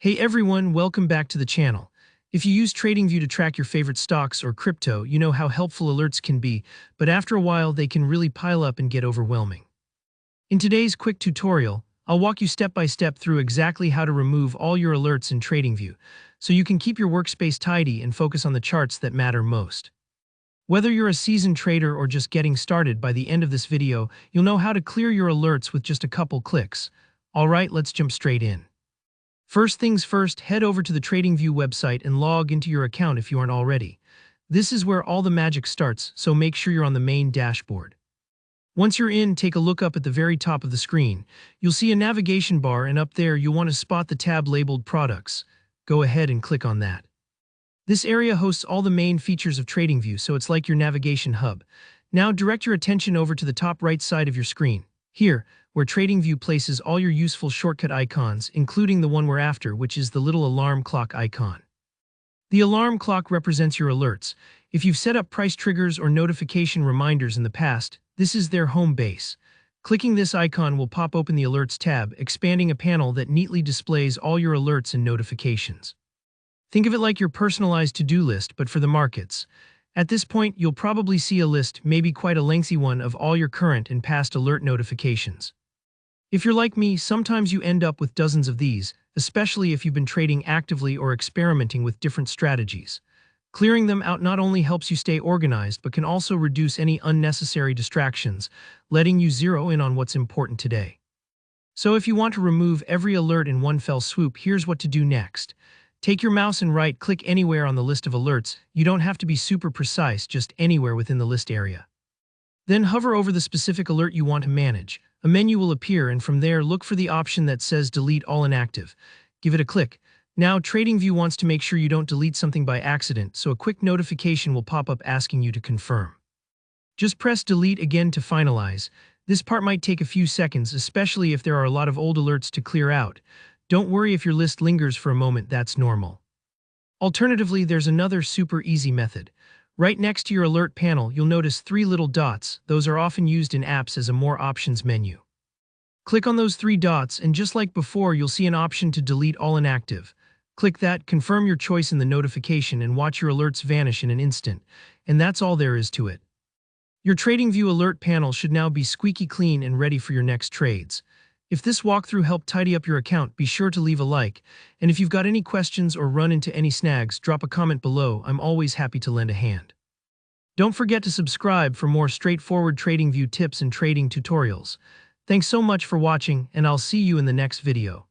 Hey everyone, welcome back to the channel. If you use Tradingview to track your favorite stocks or crypto, you know how helpful alerts can be, but after a while they can really pile up and get overwhelming. In today's quick tutorial, I'll walk you step by step through exactly how to remove all your alerts in Tradingview, so you can keep your workspace tidy and focus on the charts that matter most. Whether you're a seasoned trader or just getting started, by the end of this video, you'll know how to clear your alerts with just a couple clicks. Alright, let's jump straight in. First things first, head over to the TradingView website and log into your account if you aren't already. This is where all the magic starts, so make sure you're on the main dashboard. Once you're in, take a look up at the very top of the screen. You'll see a navigation bar, and up there you'll want to spot the tab labeled Products. Go ahead and click on that. This area hosts all the main features of TradingView, so it's like your navigation hub. Now direct your attention over to the top right side of your screen. Here, where TradingView places all your useful shortcut icons, including the one we're after, which is the little alarm clock icon. The alarm clock represents your alerts. If you've set up price triggers or notification reminders in the past, this is their home base. Clicking this icon will pop open the Alerts tab, expanding a panel that neatly displays all your alerts and notifications. Think of it like your personalized to-do list, but for the markets. At this point, you'll probably see a list, maybe quite a lengthy one, of all your current and past alert notifications. If you're like me, sometimes you end up with dozens of these, especially if you've been trading actively or experimenting with different strategies. Clearing them out not only helps you stay organized, but can also reduce any unnecessary distractions, letting you zero in on what's important today. So if you want to remove every alert in one fell swoop, here's what to do next. Take your mouse and right-click anywhere on the list of alerts. You don't have to be super precise, just anywhere within the list area. Then hover over the specific alert you want to manage. A menu will appear, and from there look for the option that says Delete All Inactive. Give it a click. Now, TradingView wants to make sure you don't delete something by accident, so a quick notification will pop up asking you to confirm. Just press Delete again to finalize. This part might take a few seconds, especially if there are a lot of old alerts to clear out. Don't worry if your list lingers for a moment, that's normal. Alternatively, there's another super easy method. Right next to your alert panel, you'll notice three little dots. Those are often used in apps as a More Options menu. Click on those three dots, and just like before, you'll see an option to delete all inactive. Click that, confirm your choice in the notification, and watch your alerts vanish in an instant. And that's all there is to it. Your TradingView alert panel should now be squeaky clean and ready for your next trades. If this walkthrough helped tidy up your account, be sure to leave a like. And if you've got any questions or run into any snags, drop a comment below. I'm always happy to lend a hand. Don't forget to subscribe for more straightforward TradingView tips and trading tutorials. Thanks so much for watching, and I'll see you in the next video.